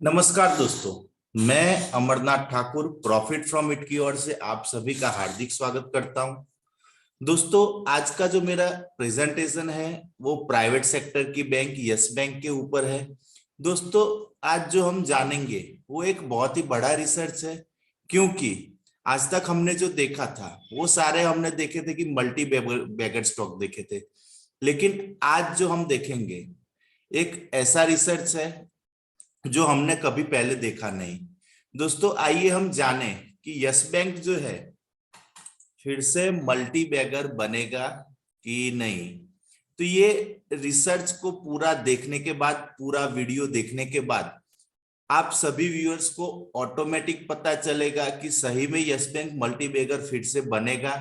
नमस्कार दोस्तों, मैं Amarnath Thakur profit from it की ओर से आप सभी का हार्दिक स्वागत करता हूं। दोस्तों, आज का जो मेरा प्रेजेंटेशन है वो प्राइवेट सेक्टर की बैंक यस बैंक के ऊपर है। दोस्तों, आज जो हम जानेंगे वो एक बहुत ही बड़ा रिसर्च है, क्योंकि आज तक हमने जो देखा था वो सारे हमने देखे थे कि मल्टी बैगर स्टॉक देखे थे। लेकिन आज जो हम देखेंगे एक ऐसा रिसर्च है जो हमने कभी पहले देखा नहीं। दोस्तों, आइए हम जाने कि यस बैंक जो है फिर से मल्टी बैगर बनेगा कि नहीं। तो ये रिसर्च को पूरा देखने के बाद, पूरा वीडियो देखने के बाद आप सभी व्यूअर्स को ऑटोमेटिक पता चलेगा कि सही में यस बैंक मल्टी बैगर फिर से बनेगा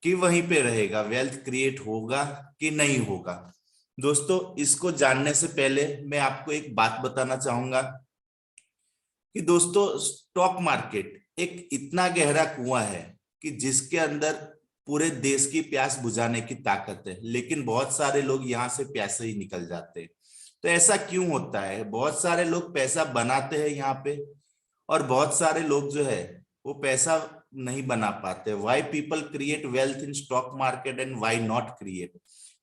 कि वहीं पे रहेगा, वेल्थ क्रिएट होगा कि नहीं होगा। दोस्तों, इसको जानने से पहले मैं आपको एक बात बताना चाहूंगा कि दोस्तों, स्टॉक मार्केट एक इतना गहरा कुआं है कि जिसके अंदर पूरे देश की प्यास बुझाने की ताकत है, लेकिन बहुत सारे लोग यहाँ से प्यासे ही निकल जाते हैं। तो ऐसा क्यों होता है? बहुत सारे लोग पैसा बनाते हैं यहाँ पे, और बहुत सारे लोग जो है वो पैसा नहीं बना पाते। Why people create wealth in stock market and why not create?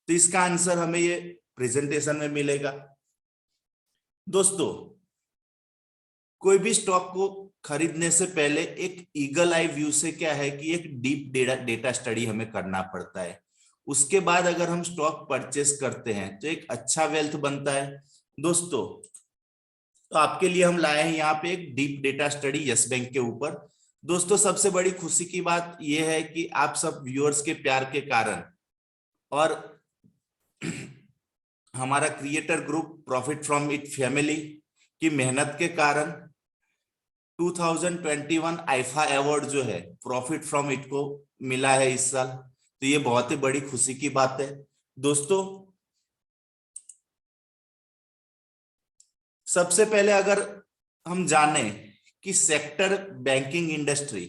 तो इसका आंसर हमें ये प्रेजेंटेशन में मिलेगा। दोस्तों, कोई भी स्टॉक को खरीदने से पहले एक ईगल आई व्यू से क्या है कि एक डीप डेटा स्टडी हमें करना पड़ता है। उसके बाद अगर हम स्टॉक परचेस करते हैं तो एक अच्छा वेल्थ बनता है। दोस्तों, तो आपके लिए हम लाए हैं यहाँ पे एक deep data study yes bank के ऊपर। दोस्तों, सबसे बड़ी खुशी की बात यह है कि आप सब व्यूअर्स के प्यार के कारण और हमारा creator group profit from it family की मेहनत के कारण 2021 आईफा अवार्ड जो है प्रॉफिट फ्रॉम इट को मिला है इस साल। तो ये बहुत ही बड़ी खुशी की बात है। दोस्तों, सबसे पहले अगर हम जाने कि सेक्टर बैंकिंग इंडस्ट्री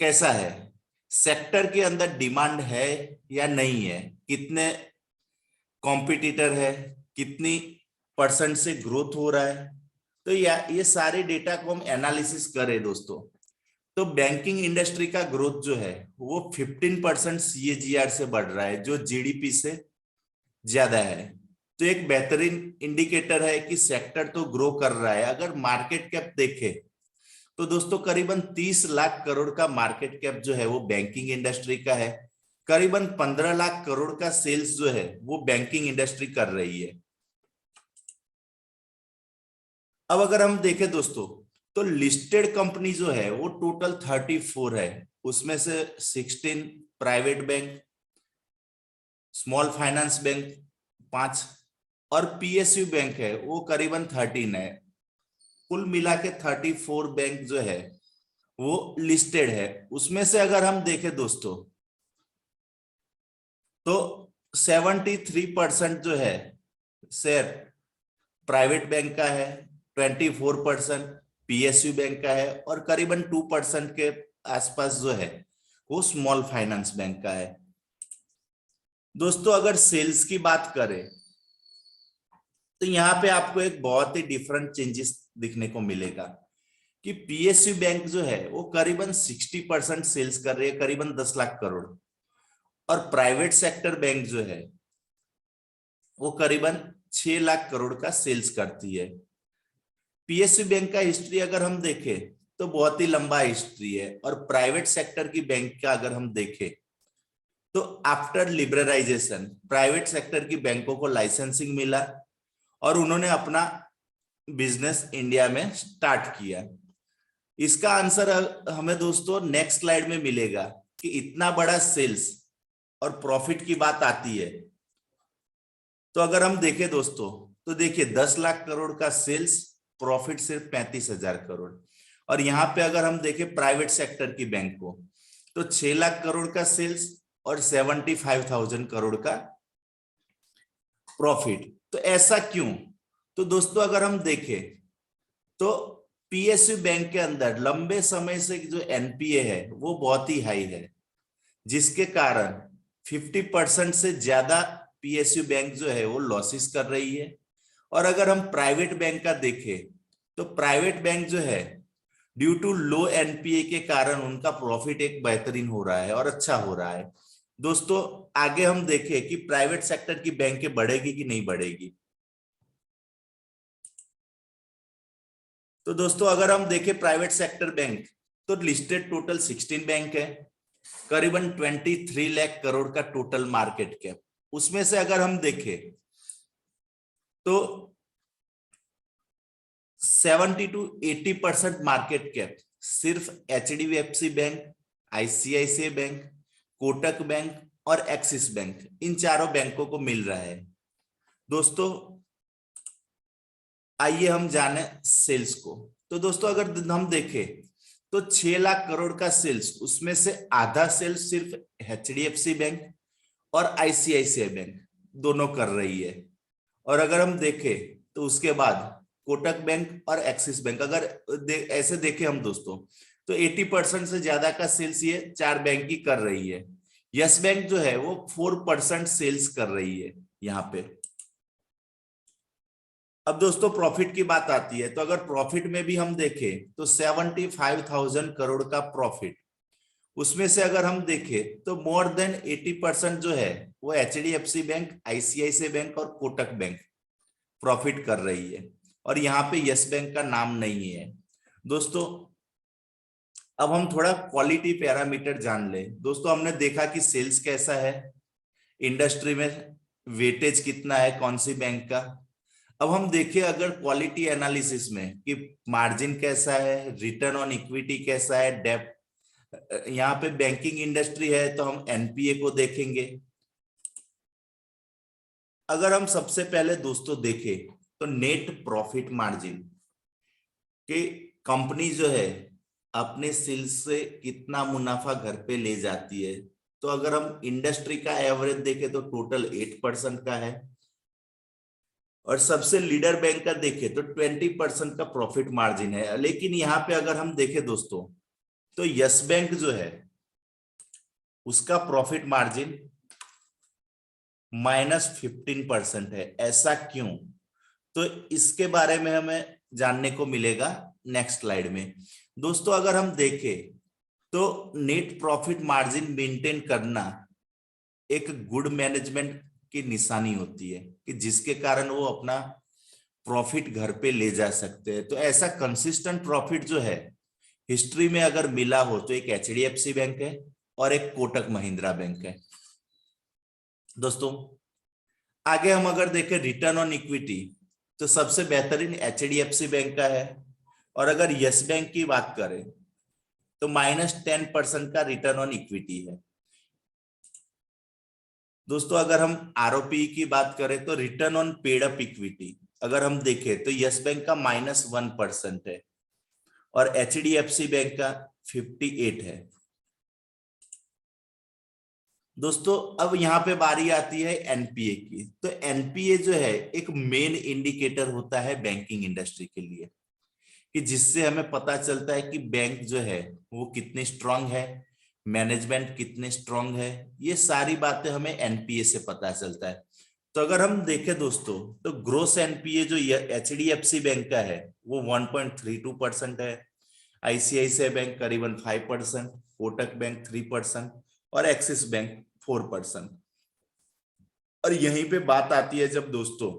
कैसा है, सेक्टर के अंदर डिमांड है या नहीं है, कितने कॉम्पिटिटर है, कितनी परसेंट से ग्रोथ हो रहा है, तो ये सारे डेटा को हम एनालिसिस करें दोस्तों, तो बैंकिंग इंडस्ट्री का ग्रोथ जो है वो 15% CAGR से बढ़ रहा है, जो जीडीपी से ज्यादा है। तो एक बेहतरीन इंडिकेटर है कि सेक्टर तो ग्रो कर रहा है। अगर मार्केट कैप देखें तो दोस्तों करीबन 30 लाख करोड़ का मार्केट कैप जो है वो बैंकिंग इंडस्ट्री का है। करीबन 15 लाख करोड़ का सेल्स जो है वो बैंकिंग इंडस्ट्री कर रही है। अब अगर हम देखें दोस्तों, तो लिस्टेड कंपनी जो है वो टोटल 34 है। उसमें से 16 private bank, small finance bank 5 और PSU बैंक है वो करीबन 13 है। कुल मिला के 34 बैंक जो है वो लिस्टेड है। उसमें से अगर हम देखें दोस्तों, तो 73% जो है शेयर प्राइवेट बैंक का है, 24% PSU बैंक का है और करीबन 2% के आसपास जो है वो स्मॉल फाइनेंस बैंक का है। दोस्तों, अगर सेल्स की बात करें तो यहाँ पे आपको एक बहुत ही डिफरेंट चेंजेस दिखने को मिलेगा कि PSU बैंक जो है वो करीबन 60% सेल्स कर रही है, करीबन 10 लाख करोड़, और प्राइवेट सेक्टर बैंक जो है वो करीबन 6 लाख करोड़ का सेल्स करती है। PSU बैंक का हिस्ट्री अगर हम देखें तो बहुत ही लंबा हिस्ट्री है, और प्राइवेट सेक्टर की बैंक का अगर हम देखें तो आफ्टर लिबरलाइजेशन प्राइवेट सेक्टर की बैंकों को लाइसेंसिंग मिला और उन्होंने अपना बिजनेस इंडिया में स्टार्ट किया। इसका आंसर हमें दोस्तों नेक्स्ट स्लाइड में मिलेगा कि इतना बड़ा सेल्स और प्रॉफिट की बात आती है तो अगर हम देखें दोस्तों, तो देखिए 10 लाख करोड़ का सेल्स, प्रॉफिट सिर्फ 35,000 करोड़। और यहाँ पे अगर हम देखें प्राइवेट सेक्टर की बैंक को तो 6 लाख करोड़ का सेल्स और 75,000 करोड़ का प्रॉफिट। तो ऐसा क्यों? तो दोस्तों, अगर हम देखें तो PSU बैंक के अंदर लंबे समय से जो NPA है वो बहुत ही हाई है, जिसके कारण 50% से ज्यादा PSU बैंक जो है वो लॉसेस कर रही है। और अगर हम प्राइवेट बैंक का देखें तो प्राइवेट बैंक जो है ड्यू टू लो एनपीए के कारण उनका प्रॉफिट एक बेहतरीन हो रहा है और अच्छा हो रहा है। दोस्तों आगे हम देखें कि प्राइवेट सेक्टर की बैंकें बढ़ेगी कि नहीं बढ़ेगी। तो दोस्तों अगर हम देखें प्राइवेट सेक्टर बैंक तो लिस्टेड टोटल 16 बैंक है, करीबन 23 लाख करोड़ का टोटल मार्केट कैप। उसमें से अगर हम देखें तो 70 to 80% मार्केट कैप सिर्फ HDFC bank, ICICI bank, Kotak bank और एक्सिस बैंक, इन चारों बैंकों को मिल रहा है। दोस्तों आइए हम जाने सेल्स को। तो दोस्तों अगर हम देखें तो 6 लाख करोड़ का सेल्स, उसमें से आधा सेल्स सिर्फ एचडीएफसी बैंक और आईसीआईसीआई बैंक दोनों कर रही है। और अगर हम देखें तो उसके बाद कोटक बैंक और एक्सिस बैंक, अगर ऐसे देखें हम दोस्तों तो 80% से ज्यादा का सेल्स ये चार बैंक ही कर रही है। यस बैंक जो है वो 4% सेल्स कर रही है यहाँ पे। अब दोस्तों प्रॉफिट की बात आती है, तो अगर प्रॉफिट में भी हम देखें तो 75,000 करोड़ का प्रॉफिट, उसमें से अगर हम देखें तो मोर देन 80% जो है वो एचडीएफसी बैंक, आईसीआईसीआई बैंक और कोटक बैंक प्रॉफिट कर रही है और यहाँ पे यस बैंक का नाम नहीं है। दोस्तों अब हम थोड़ा क्वालिटी पैरामीटर जान ले। दोस्तों हमने देखा कि सेल्स कैसा है, इंडस्ट्री में वेटेज कितना है कौन सी बैंक का। अब हम देखें अगर क्वालिटी एनालिसिस में कि मार्जिन कैसा है, रिटर्न ऑन इक्विटी कैसा है, डेप्थ, यहाँ पे बैंकिंग इंडस्ट्री है तो हम एनपीए को देखेंगे। अगर हम सबसे पहले दोस्तों देखें तो नेट प्रॉफिट मार्जिन कि कंपनी जो है अपने सेल्स से कितना मुनाफा घर पे ले जाती है, तो अगर हम इंडस्ट्री का एवरेज देखें तो टोटल 8% का है और सबसे लीडर बैंक का देखें तो 20% का प्रॉफिट मार्जिन है। लेकिन यहाँ पे अगर हम देखें दोस्तों तो यस बैंक जो है उसका प्रॉफिट मार्जिन -15% है। ऐसा क्यों? तो इसके बारे में हमें जानने को मिलेगा नेक्स्ट स्लाइड में। दोस्तों अगर हम देखें तो नेट प्रॉफिट मार्जिन मेंटेन करना एक गुड मैनेजमेंट की निशानी होती है कि जिसके कारण वो अपना प्रॉफिट घर पे ले जा सकते हैं। तो ऐसा कंसिस्टेंट प्रॉफिट जो है हिस्ट्री में अगर मिला हो तो एक एचडीएफसी बैंक है और एक कोटक महिंद्रा बैंक है। दोस्तों आगे हम अगर देखें रिटर्न ऑन इक्विटी तो सबसे बेहतरीन एचडीएफसी बैंक का है और अगर यस बैंक की बात करें तो -10% का रिटर्न ऑन इक्विटी है। दोस्तों अगर हम आरओपी की बात करें तो return on paid up equity अगर हम देखें तो यस बैंक का -1% है और एचडीएफसी बैंक का 58 है। दोस्तों अब यहाँ पे बारी आती है एनपीए की। तो एनपीए जो है एक मेन इंडिकेटर होता है बैंकिंग इंडस्ट्री के लिए कि जिससे हमें पता चलता है कि बैंक जो है वो कितनी स्ट्रांग है, मैनेजमेंट कितने स्ट्रांग है, ये सारी बातें हमें एनपीए से पता चलता है। तो अगर हम देखें दोस्तों तो ग्रोस एनपीए जो एचडीएफसी बैंक का है वो 1.32% है, आईसीआईसीआई बैंक करीबन 5%, कोटक बैंक 3% और एक्सिस बैंक 4%। और यहीं पे बात आती है जब दोस्तों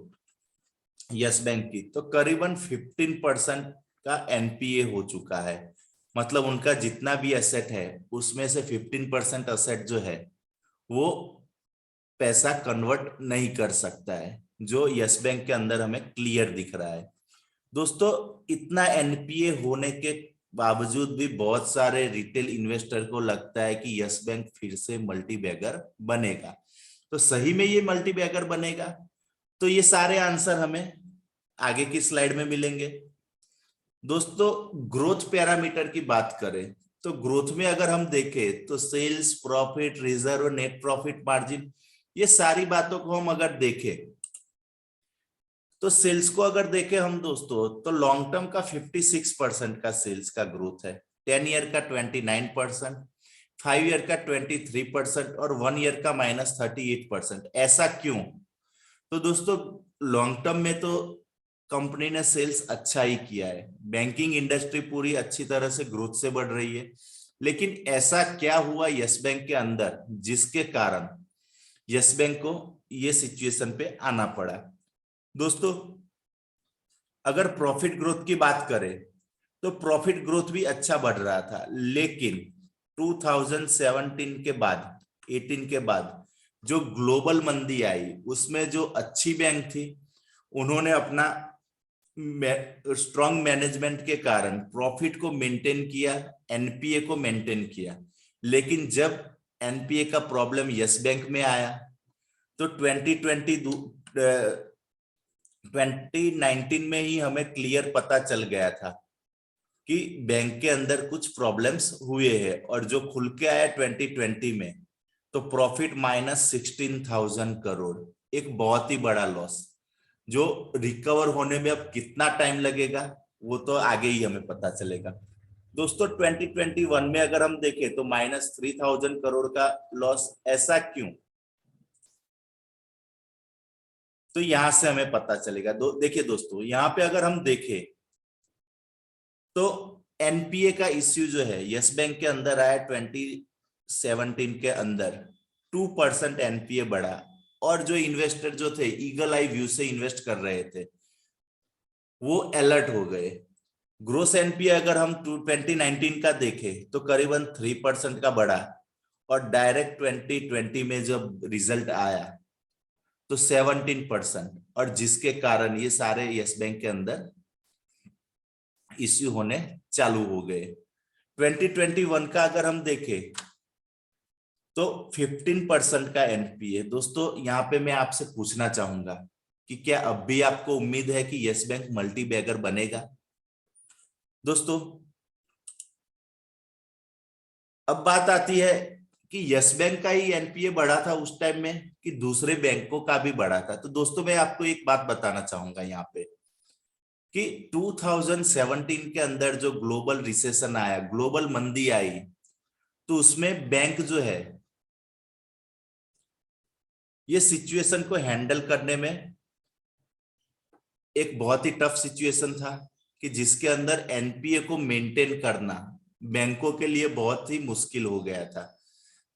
यस बैंक की, तो करीबन 15% का एनपीए हो चुका है। मतलब उनका जितना भी एसेट है उसमें से 15% एसेट जो है वो पैसा कन्वर्ट नहीं कर सकता है, जो यस बैंक के अंदर हमें क्लियर दिख रहा है। दोस्तों इतना एनपीए होने के बावजूद भी बहुत सारे रिटेल इन्वेस्टर को लगता है कि यस बैंक फिर से मल्टी बैगर बनेगा। तो सही में ये मल्टी बैगर बनेगा? तो ये सारे आंसर हमें आगे की स्लाइड में मिलेंगे। दोस्तों ग्रोथ पैरामीटर की बात करें तो ग्रोथ में अगर हम देखें तो sales, profit, reserve, net profit margin, ये सारी बातों को हम अगर देखें तो सेल्स को अगर देखें हम दोस्तों तो लॉन्ग टर्म का 56% का सेल्स का ग्रोथ है, 10 ईयर का 29%, 5 ईयर का 23% और 1 ईयर का -38%। ऐसा क्यों? तो दोस्तों लॉन्ग टर्म में तो कंपनी ने सेल्स अच्छा ही किया है, बैंकिंग इंडस्ट्री पूरी अच्छी तरह से ग्रोथ से बढ़ रही है। लेकिन ऐसा क्या हुआ यस बैंक के अंदर जिसके कारण यस बैंक को ये सिचुएशन पे आना पड़ा? दोस्तों, अगर प्रॉफिट ग्रोथ की बात करें तो प्रॉफिट ग्रोथ भी अच्छा बढ़ रहा था, लेकिन 2017 के बाद 18 के बाद जो ग्लोबल मंदी आई उसमें जो अच्छी बैंक थी उन्होंने अपना स्ट्रॉन्ग मैनेजमेंट के कारण प्रॉफिट को मेंटेन किया, एनपीए को मेंटेन किया। लेकिन जब एनपीए का प्रॉब्लम यस बैंक में आया तो 2019 में ही हमें क्लियर पता चल गया था कि बैंक के अंदर कुछ प्रॉब्लम्स हुए हैं, और जो खुल के आया 2020 में तो प्रॉफिट -16,000 करोड़, एक बहुत ही बड़ा लॉस जो रिकवर होने में अब कितना टाइम लगेगा वो तो आगे ही हमें पता चलेगा। दोस्तों, 2021 में अगर हम देखें तो -3,000 करोड़ का लॉस, ऐसा क्यों? तो यहां से हमें पता चलेगा। देखिए दोस्तों, यहाँ पे अगर हम देखें तो एनपीए का इश्यू जो है यस बैंक के अंदर आया 2017 के अंदर, 2% एनपीए बढ़ा, और जो इन्वेस्टर जो थे ईगल आई व्यू से इन्वेस्ट कर रहे थे वो अलर्ट हो गए। ग्रोस एनपीए अगर हम 2019 का देखें तो करीबन 3% का बढ़ा, और डायरेक्ट 2020 में जब रिजल्ट आया तो 17%, और जिसके कारण ये सारे यस बैंक के अंदर इश्यू होने चालू हो गए। 2021 का अगर हम देखें तो 15% का एनपीए। दोस्तों, यहाँ पे मैं आपसे पूछना चाहूंगा कि क्या अब भी आपको उम्मीद है कि यस बैंक मल्टी बैगर बनेगा? दोस्तों, अब बात आती है कि यस बैंक का ही एनपीए बढ़ा था उस टाइम में कि दूसरे बैंकों का भी बढ़ा था। तो दोस्तों, मैं आपको एक बात बताना चाहूंगा यहाँ पे कि 2017 के अंदर जो ग्लोबल रिसेशन आया, ग्लोबल मंदी आई, तो उसमें बैंक जो है ये सिचुएशन को हैंडल करने में एक बहुत ही टफ सिचुएशन था कि जिसके अंदर एनपीए को मेंटेन करना बैंकों के लिए बहुत ही मुश्किल हो गया था।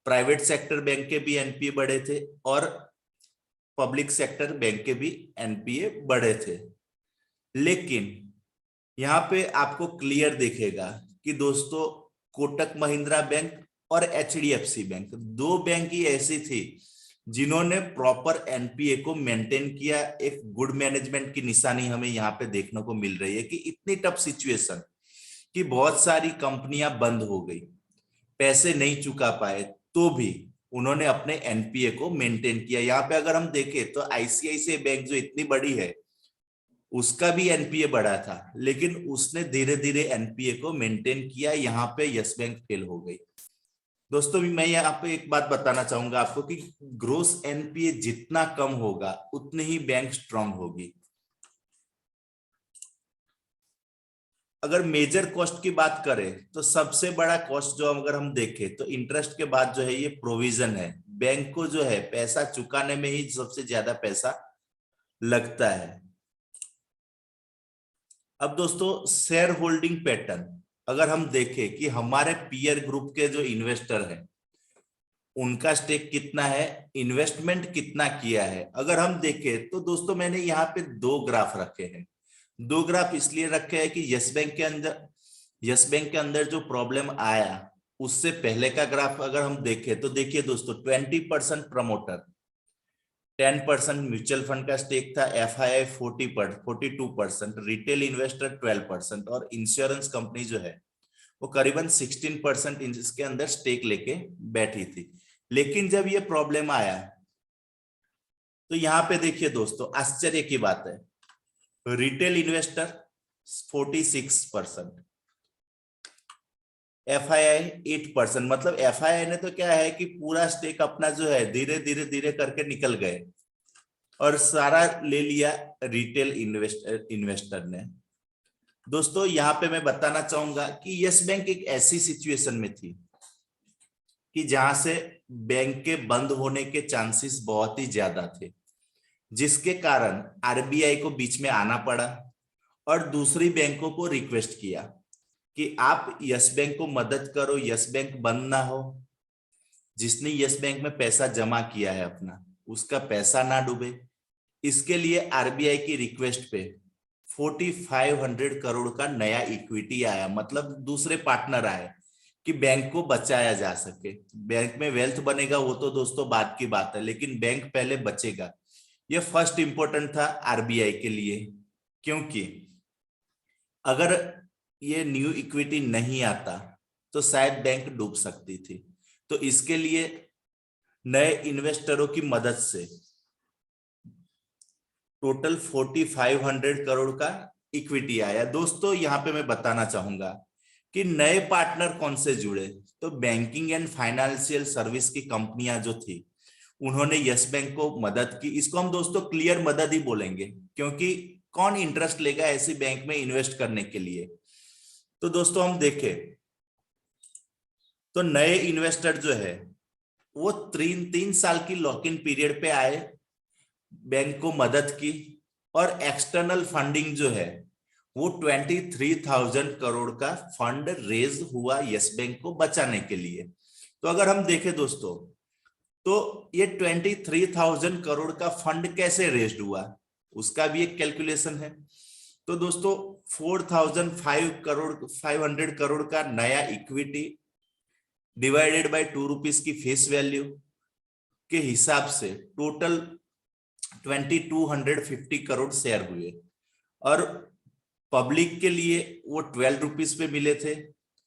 प्राइवेट सेक्टर बैंक के भी एनपीए बढ़े थे और पब्लिक सेक्टर बैंक के भी एनपीए बढ़े थे। लेकिन यहाँ पे आपको क्लियर दिखेगा कि दोस्तों, कोटक महिंद्रा बैंक और एचडीएफसी बैंक, दो बैंक ही ऐसी थी जिन्होंने प्रॉपर एनपीए को मेंटेन किया। एक गुड मैनेजमेंट की निशानी हमें यहाँ पे देखने को मिल रही है कि इतनी टफ सिचुएशन कि बहुत सारी कंपनियां बंद हो गई, पैसे नहीं चुका पाए, तो भी उन्होंने अपने एनपीए को मेंटेन किया। यहाँ पे अगर हम देखें तो आईसीआईसीआई बैंक जो इतनी बड़ी है उसका भी एनपीए बढ़ा था, लेकिन उसने धीरे धीरे एनपीए को मेंटेन किया। यहाँ पे यस बैंक फेल हो गई। दोस्तों, मैं यहाँ पे एक बात बताना चाहूंगा आपको कि ग्रोस एनपीए जितना कम होगा उतनी ही बैंक स्ट्रांग होगी। अगर मेजर कॉस्ट की बात करें तो सबसे बड़ा कॉस्ट जो अगर हम देखें तो इंटरेस्ट के बाद जो है ये प्रोविजन है। बैंक को जो है पैसा चुकाने में ही सबसे ज्यादा पैसा लगता है। अब दोस्तों, शेयर होल्डिंग पैटर्न अगर हम देखें कि हमारे पीयर ग्रुप के जो इन्वेस्टर हैं उनका स्टेक कितना है, इन्वेस्टमेंट कितना किया है, अगर हम देखें तो दोस्तों मैंने यहाँ पे दो ग्राफ रखे हैं। दो ग्राफ इसलिए रखे हैं कि यस बैंक के अंदर जो प्रॉब्लम आया उससे पहले का ग्राफ अगर हम देखें तो देखिए दोस्तों, 20% प्रमोटर, 10% म्यूचुअल फंड का स्टेक था, एफआईआई 42%, रिटेल इन्वेस्टर 12%, और इंश्योरेंस कंपनी जो है वो करीबन 16% इसके अंदर स्टेक लेके बैठी थी। लेकिन जब ये प्रॉब्लम आया तो यहाँ पे देखिए दोस्तों, आश्चर्य की बात है, रिटेल इन्वेस्टर 46%, एफआईआई 8%। मतलब एफआईआई ने तो क्या है कि पूरा स्टेक अपना जो है धीरे धीरे धीरे करके निकल गए और सारा ले लिया रिटेल इन्वेस्टर ने। दोस्तों, यहाँ पे मैं बताना चाहूंगा कि यस बैंक एक ऐसी सिचुएशन में थी कि जहां से बैंक के बंद होने के चांसेस बहुत ही ज्यादा थे, जिसके कारण आरबीआई को बीच में आना पड़ा। और दूसरी बैंकों को रिक्वेस्ट किया कि आप यस बैंक को मदद करो, यस बैंक बंद ना हो, जिसने यस बैंक में पैसा जमा किया है अपना उसका पैसा ना डूबे। इसके लिए आरबीआई की रिक्वेस्ट पे 4500 करोड़ का नया इक्विटी आया, मतलब दूसरे पार्टनर आए कि बैंक को बचाया जा सके। बैंक में वेल्थ बनेगा वो तो दोस्तों बाद की बात है, लेकिन बैंक पहले बचेगा। ये फर्स्ट इंपॉर्टेंट था आरबीआई के लिए, क्योंकि अगर ये न्यू इक्विटी नहीं आता तो शायद बैंक डूब सकती थी। तो इसके लिए नए इन्वेस्टरों की मदद से टोटल 4500 करोड़ का इक्विटी आया। दोस्तों यहां पे मैं बताना चाहूंगा कि नए पार्टनर कौन से जुड़े, तो बैंकिंग एंड फाइनेंशियल सर्विस की कंपनियां जो थी उन्होंने यस बैंक को मदद की। इसको हम दोस्तों क्लियर मदद ही बोलेंगे, क्योंकि कौन इंटरेस्ट लेगा ऐसी बैंक में इन्वेस्ट करने के लिए। तो दोस्तों हम देखें तो नए इन्वेस्टर जो है वो 3 साल की लॉक इन पीरियड पे आए, बैंक को मदद की, और एक्सटर्नल फंडिंग जो है वो 23,000 करोड़ का फंड रेज हुआ यस बैंक को बचाने के लिए। तो अगर हम देखें दोस्तों तो ये 23,000 करोड़ का फंड कैसे रेज्ड हुआ उसका भी एक कैलकुलेशन है। तो दोस्तों 4,500 करोड़ का नया इक्विटी डिवाइडेड बाय 2 रुपीज की फेस वैल्यू के हिसाब से टोटल 2250 करोड़ शेयर हुए, और पब्लिक के लिए वो 12 रुपीज पे मिले थे।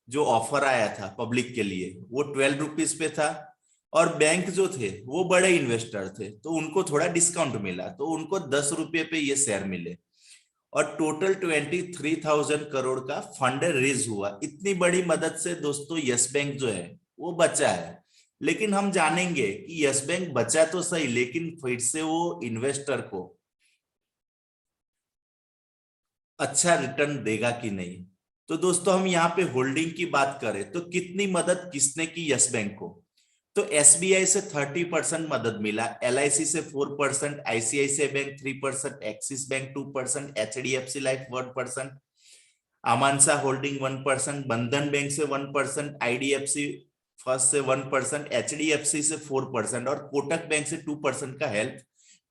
जो ऑफर आया था पब्लिक के लिए वो 12 रुपीज पे था, और बैंक जो थे वो बड़े इन्वेस्टर थे तो उनको थोड़ा डिस्काउंट मिला, तो उनको 10 रुपये पे ये शेयर मिले, और टोटल 23,000 करोड़ का फंड रेज हुआ। इतनी बड़ी मदद से दोस्तों यस बैंक जो है वो बचा है। लेकिन हम जानेंगे कि यस बैंक बचा तो सही, लेकिन फिर से वो इन्वेस्टर को अच्छा रिटर्न देगा कि नहीं। तो दोस्तों हम यहाँ पे होल्डिंग की बात करें तो कितनी मदद किसने की यस बैंक को, तो एसबीआई से 30% मदद मिला, एलआईसी से 4%, ICICI bank 3%, Axis bank 2%, HDFC life 1%, Amansa holding 1%, Bandhan bank से 1%, आईडीएफसी फर्स्ट से 1%, एचडीएफसी से 4% और कोटक बैंक से 2% का हेल्प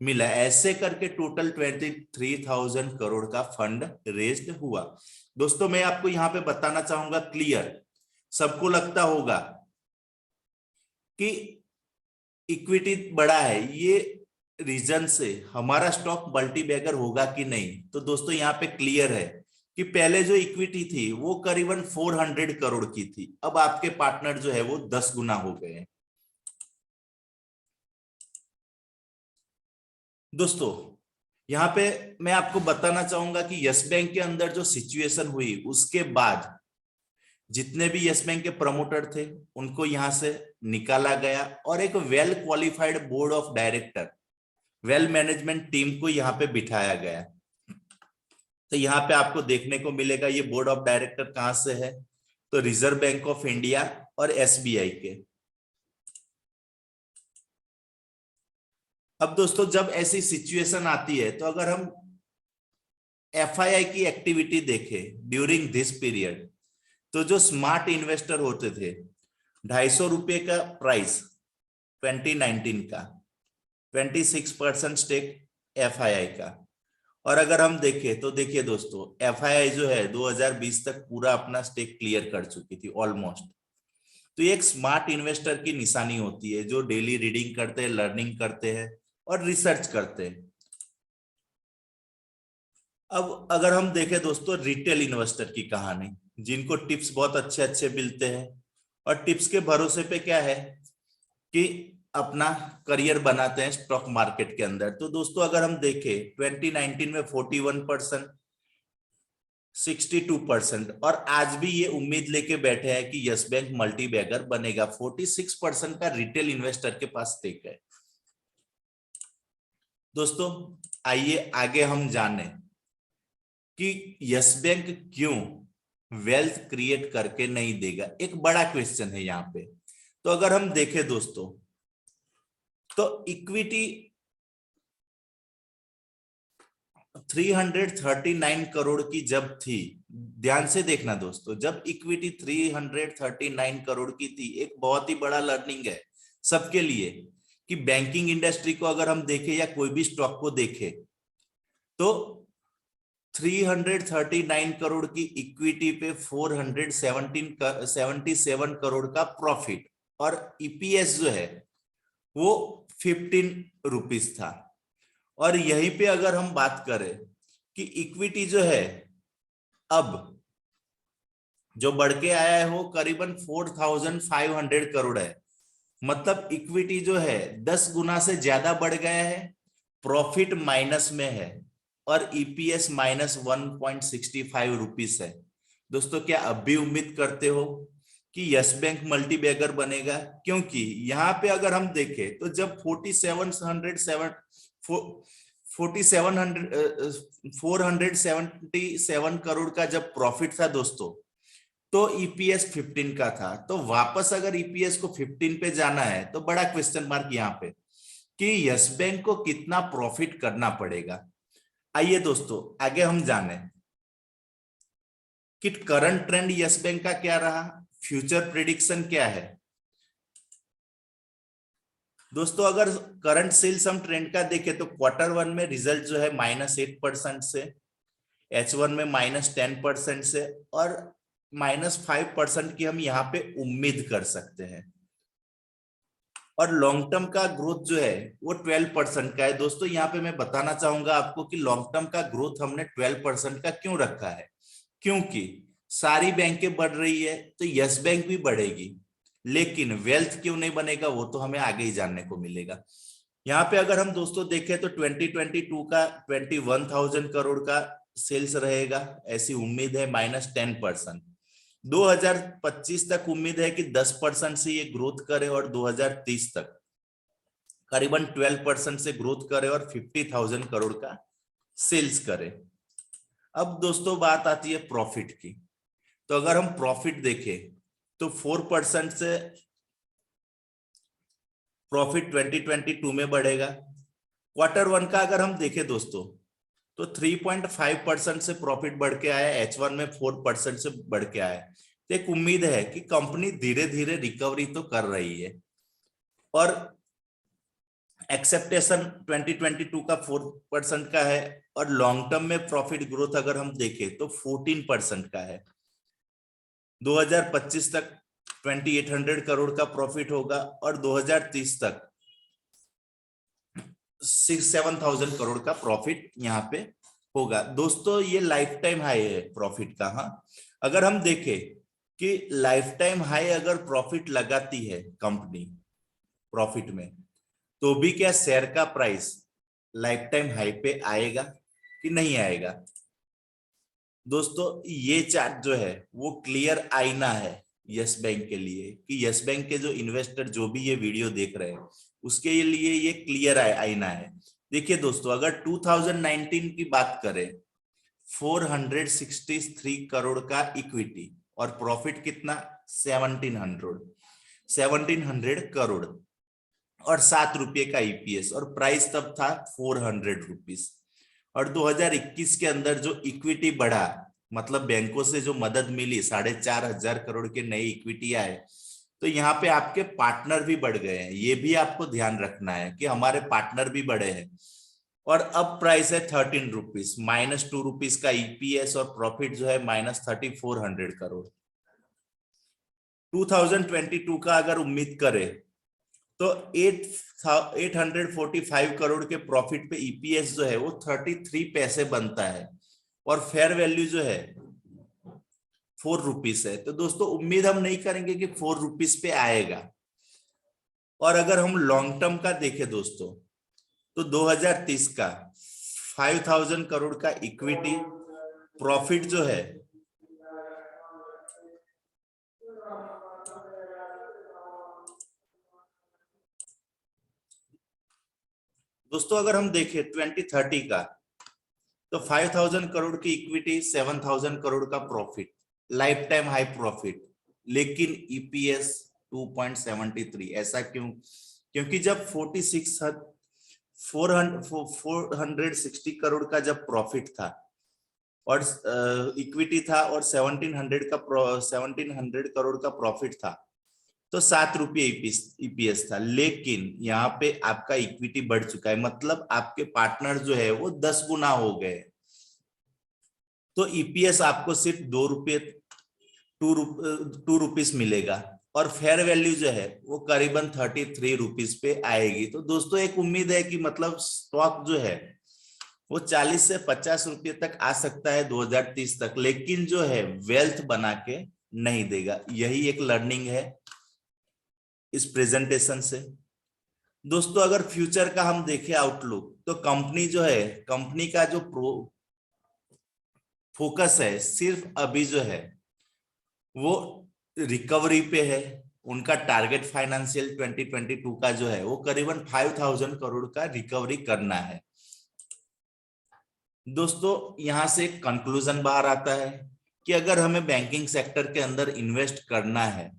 मिला। ऐसे करके टोटल 23,000 करोड़ का फंड रेज्ड हुआ। दोस्तों मैं आपको यहाँ पे बताना चाहूंगा क्लियर, सबको लगता होगा कि इक्विटी बड़ा है, ये रीजन से हमारा स्टॉक मल्टी बैगर होगा कि नहीं। तो दोस्तों यहाँ पे क्लियर है कि पहले जो इक्विटी थी वो करीबन 400 करोड़ की थी, अब आपके पार्टनर जो है वो 10 गुना हो गए हैं। दोस्तों यहाँ पे मैं आपको बताना चाहूंगा कि यस बैंक के अंदर जो सिचुएशन हुई उसके बाद जितने भी यस बैंक के प्रमोटर थे उनको यहां से निकाला गया, और एक well qualified board of director, well management team को यहाँ पे बिठाया गया। तो यहाँ पे आपको देखने को मिलेगा ये बोर्ड ऑफ डायरेक्टर कहां से है, तो रिजर्व बैंक ऑफ इंडिया और एसबीआई के। अब दोस्तों जब ऐसी सिचुएशन आती है तो अगर हम एफआईआई की एक्टिविटी देखें ड्यूरिंग दिस पीरियड, तो जो स्मार्ट इन्वेस्टर होते थे 250 रुपये का प्राइस 2019 का, 26% स्टेक एफआईआई का। और अगर हम देखें तो देखिए दोस्तों एफआईआई जो है 2020 तक पूरा अपना स्टेक क्लियर कर चुकी थी ऑलमोस्ट। तो ये एक स्मार्ट इन्वेस्टर की निशानी होती है जो डेली रीडिंग करते हैं, लर्निंग करते हैं और रिसर्च करते हैं। अब अगर हम देखें दोस्तों रिटेल इन्वेस्टर की कहानी, जिनको टिप्स बहुत अच्छे अच्छे मिलते हैं, और टिप्स के भरोसे पे क्या है कि अपना करियर बनाते हैं स्टॉक मार्केट के अंदर। तो दोस्तों अगर हम देखें 2019 में 41%, 62%, और आज भी ये उम्मीद लेके बैठे हैं कि यस बैंक मल्टी बैगर बनेगा। 46% का रिटेल इन्वेस्टर के पास स्टेक है। दोस्तों आइए आगे हम जाने कि यस बैंक क्यों वेल्थ क्रिएट करके नहीं देगा, एक बड़ा क्वेश्चन है यहाँ पे। तो अगर हम देखें दोस्तों तो इक्विटी 339 करोड़ की जब थी, ध्यान से देखना दोस्तों, जब इक्विटी 339 करोड़ की थी, एक बहुत ही बड़ा लर्निंग है सबके लिए कि बैंकिंग इंडस्ट्री को अगर हम देखें या कोई भी स्टॉक को देखें तो 339 करोड़ की इक्विटी पे 477 करोड़ का प्रॉफिट और ईपीएस जो है वो 15 रुपीस था। और यहीं पे अगर हम बात करें कि इक्विटी जो है अब जो बढ़ के आया है वो करीबन 4500 करोड़ है, मतलब इक्विटी जो है 10 गुना से ज्यादा बढ़ गया है, प्रॉफिट माइनस में है और ईपीएस -1.65 रुपीस है। दोस्तों क्या अब भी उम्मीद करते हो कि यस बैंक मल्टी बैगर बनेगा? क्योंकि यहाँ पे अगर हम देखें तो जब 477 करोड़ का जब प्रॉफिट था दोस्तों, तो ईपीएस 15 का था। तो वापस अगर ईपीएस को 15 पे जाना है तो बड़ा क्वेश्चन मार्क यहाँ पे कि यस बैंक को कितना प्रॉफिट करना पड़ेगा। आइए दोस्तों आगे हम जाने कि करंट ट्रेंड यस बैंक का क्या रहा, फ्यूचर प्रिडिक्शन क्या है। दोस्तों अगर करंट सेल्स हम ट्रेंड का देखें तो Q1 में रिजल्ट जो है -8% से, H1 में -10% से और -5% की हम यहाँ पे उम्मीद कर सकते हैं। और लॉन्ग टर्म का ग्रोथ जो है वो 12% का है। दोस्तों यहाँ पे मैं बताना चाहूंगा आपको कि लॉन्ग टर्म का ग्रोथ हमने 12% का क्यों रखा है, क्योंकि सारी बैंकें बढ़ रही है तो यस बैंक भी बढ़ेगी, लेकिन वेल्थ क्यों नहीं बनेगा वो तो हमें आगे ही जानने को मिलेगा। यहाँ पे अगर हम दोस्तों देखें तो 2022 का 21,000 करोड़ का सेल्स रहेगा, ऐसी उम्मीद है, -10%। 2025 तक उम्मीद है कि 10% से ये ग्रोथ करे और 2030 तक करीबन 12% से ग्रोथ करे और 50,000 करोड़ का सेल्स करे। अब दोस्तों बात आती है प्रॉफिट की। तो अगर हम प्रॉफिट देखें तो 4% से प्रॉफिट 2022 में बढ़ेगा। Q1 का अगर हम देखें दोस्तों तो 3.5% से प्रॉफिट बढ़ के आया, H1 में 4% से बढ़ के आया। तो एक उम्मीद है कि कंपनी धीरे धीरे रिकवरी तो कर रही है और एक्सेप्टेशन 2022 का 4% का है और लॉन्ग टर्म में प्रॉफिट ग्रोथ अगर हम देखें तो 14% का है। 2025 तक 2800 करोड़ का प्रॉफिट होगा और 2030 तक 6-7,000 करोड़ का प्रॉफिट यहाँ पे होगा। दोस्तों ये लाइफ टाइम हाई है प्रॉफिट का। हाँ अगर हम देखें कि लाइफ टाइम हाई अगर प्रॉफिट लगाती है कंपनी प्रॉफिट में, तो भी क्या शेयर का प्राइस लाइफ टाइम हाई पे आएगा कि नहीं आएगा? दोस्तों ये चार्ट जो है वो क्लियर आईना है यस बैंक के लिए कि यस बैंक के जो इन्वेस्टर जो भी ये वीडियो देख रहे हैं उसके लिए ये क्लियर आईना है। देखिए दोस्तों अगर 2019 की बात करें 463 करोड़ का इक्विटी और प्रॉफिट कितना 1700 करोड़ और 7 रुपये का ईपीएस और प्राइस तब था 400 रुपीस। और 2021 के अंदर जो इक्विटी बढ़ा, मतलब बैंकों से जो मदद मिली 4,500 करोड़ के नए इक्विटी आए, तो यहाँ पे आपके पार्टनर भी बढ़ गए हैं। ये भी आपको ध्यान रखना है कि हमारे पार्टनर भी बढ़े हैं और अब प्राइस है 13 रुपीस, -2 रुपीस का ईपीएस और प्रॉफिट जो है -3,400 करोड़। 2022 का अगर उम्मीद करें तो 845 करोड़ के प्रॉफिट पे ईपीएस जो है वो 33 पैसे बनता है और फेयर वैल्यू जो है 4 रुपीस है। तो दोस्तों उम्मीद हम नहीं करेंगे कि 4 रुपीस पे आएगा। और अगर हम लॉन्ग टर्म का देखें दोस्तों तो 2030 का 5,000 करोड़ का इक्विटी, प्रॉफिट जो है दोस्तों अगर हम देखें 2030 का तो 5,000 करोड़ की इक्विटी, 7,000 करोड़ का profit, life time high profit, लेकिन ईपीएस 2.73। ऐसा क्यों? क्योंकि जब 460 करोड़ का जब प्रॉफिट था और इक्विटी था और 1700 करोड़ का प्रॉफिट था, तो 7 रुपये ईपीएस था। लेकिन यहाँ पे आपका इक्विटी बढ़ चुका है, मतलब आपके पार्टनर जो है वो 10 गुना हो गए, तो ईपीएस आपको सिर्फ 2 रुपये 2 रुपीज मिलेगा और फेयर वैल्यू जो है वो करीबन 33 रुपीज पे आएगी। तो दोस्तों एक उम्मीद है कि मतलब स्टॉक जो है वो 40 से 50 रुपये तक आ सकता है 2030 तक, लेकिन जो है वेल्थ बना के नहीं देगा। यही एक लर्निंग है इस प्रेजेंटेशन से। दोस्तों अगर फ्यूचर का हम देखें आउटलुक, तो कंपनी जो है, कंपनी का जो फोकस है सिर्फ अभी जो है वो रिकवरी पे है। उनका टारगेट फाइनेंशियल 2022 का जो है वो करीबन 5000 करोड़ का रिकवरी करना है। दोस्तों यहां से एक कंक्लूजन बाहर आता है कि अगर हमें बैंकिंग सेक्टर के अंदर इन्वेस्ट करना है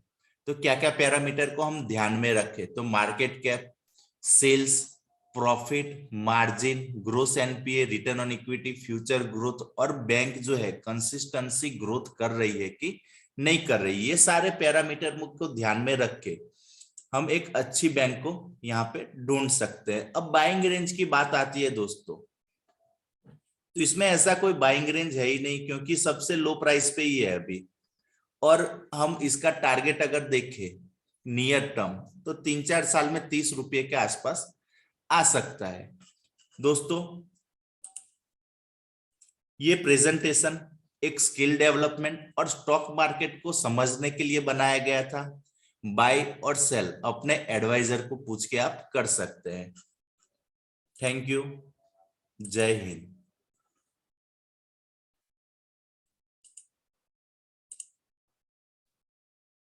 तो क्या क्या पैरामीटर को हम ध्यान में रखें। तो market cap, sales, profit margin, gross NPA, return on equity, future growth और बैंक जो है कंसिस्टेंसी ग्रोथ कर रही है कि नहीं कर रही, ये सारे पैरामीटर को ध्यान में रख के हम एक अच्छी बैंक को यहाँ पे ढूंढ सकते हैं। अब बाइंग रेंज की बात आती है दोस्तों, तो इसमें ऐसा कोई बाइंग रेंज है ही नहीं, क्योंकि सबसे लो प्राइस पे ही है अभी। और हम इसका टारगेट अगर देखें नियर टर्म, तो 3-4 साल में 30 रुपये के आसपास आ सकता है। दोस्तों ये प्रेजेंटेशन एक स्किल डेवलपमेंट और स्टॉक मार्केट को समझने के लिए बनाया गया था। बाय और सेल अपने एडवाइजर को पूछ के आप कर सकते हैं। Thank you. जय हिंद।